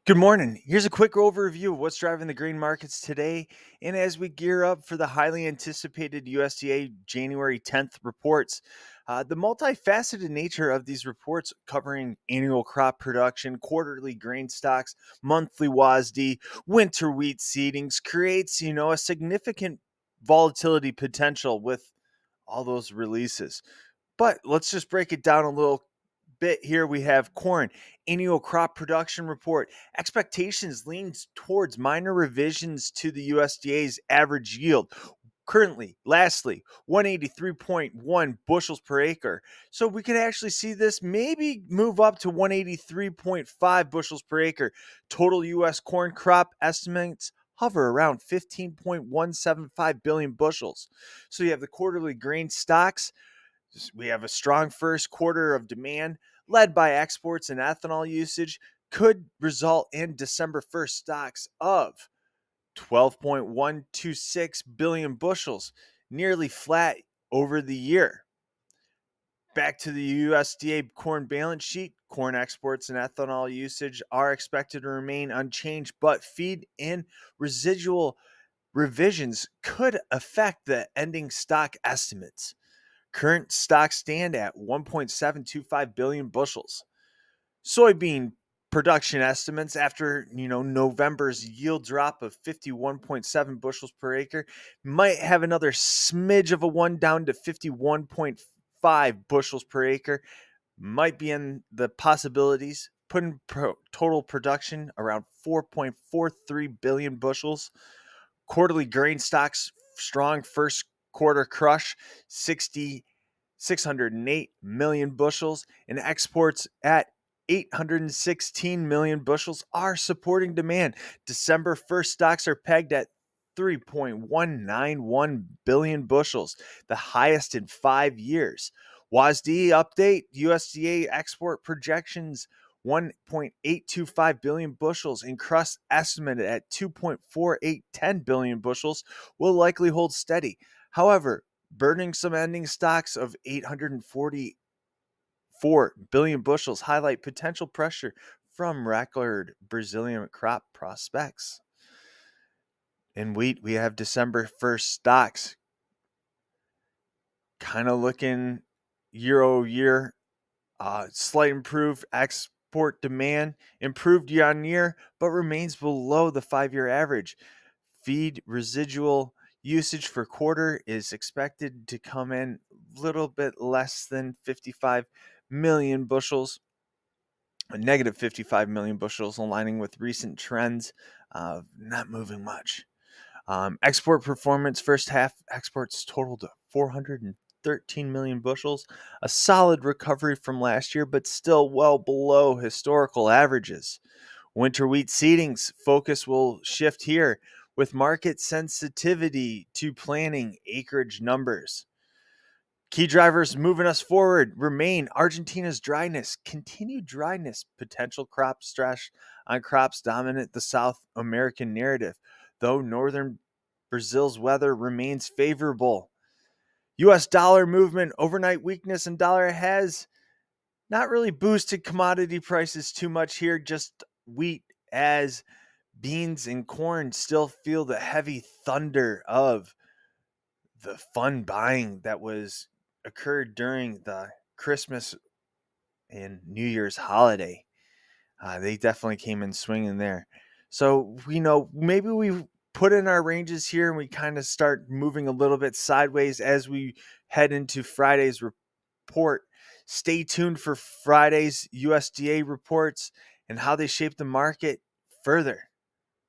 Good morning. Here's a quick overview of what's driving the grain markets today. And as we gear up for the highly anticipated USDA January 10th reports, the multifaceted nature of these reports covering annual crop production, quarterly grain stocks, monthly WASDE, winter wheat seedings creates, a significant volatility potential with all those releases. But let's just break it down a little bit here. We have corn annual crop production report. Expectations leans towards minor revisions to the USDA's average yield. Currently, lastly, 183.1 bushels per acre. So we could actually see this maybe move up to 183.5 bushels per acre. Total U.S. corn crop estimates hover around 15.175 billion bushels. So you have the quarterly grain stocks. We have a strong first quarter of demand led by exports and ethanol usage could result in December 1st stocks of 12.126 billion bushels, nearly flat over the year. Back to the USDA corn balance sheet, corn exports and ethanol usage are expected to remain unchanged, but feed and residual revisions could affect the ending stock estimates. Current stocks stand at 1.725 billion bushels. Soybean production estimates after, November's yield drop of 51.7 bushels per acre might have another smidge of a one down to 51.5 bushels per acre. Might be in the possibilities, putting total production around 4.43 billion bushels. Quarterly grain stocks strong first quarter crush 608 million bushels, and exports at 816 million bushels are supporting demand. December 1st stocks are pegged at 3.191 billion bushels, the highest in 5 years. WASDE update, USDA export projections 1.825 billion bushels and crust estimated at 2.4810 billion bushels will likely hold steady. However, burning some ending stocks of 844 billion bushels highlight potential pressure from record Brazilian crop prospects. In wheat, we have December 1st stocks kind of looking year over year, slight improved export demand, improved year on year, but remains below the 5-year average. Feed residual usage for quarter is expected to come in a little bit less than 55 million bushels, a negative 55 million bushels, aligning with recent trends of not moving much. Export performance, first half exports totaled 413 million bushels, a solid recovery from last year, but still well below historical averages. Winter wheat seedings focus will shift here with market sensitivity to planning acreage numbers. Key drivers moving us forward remain Argentina's dryness, continued dryness, potential crop stress on crops dominate the South American narrative, though northern Brazil's weather remains favorable. U.S. dollar movement, overnight weakness in dollar has not really boosted commodity prices too much here, just wheat as beans and corn still feel the heavy thunder of the fun buying that was occurred during the Christmas and New Year's holiday. They definitely came in swinging there. So we know maybe we put in our ranges here and we kind of start moving a little bit sideways as we head into Friday's report. Stay tuned for Friday's USDA reports and how they shape the market further.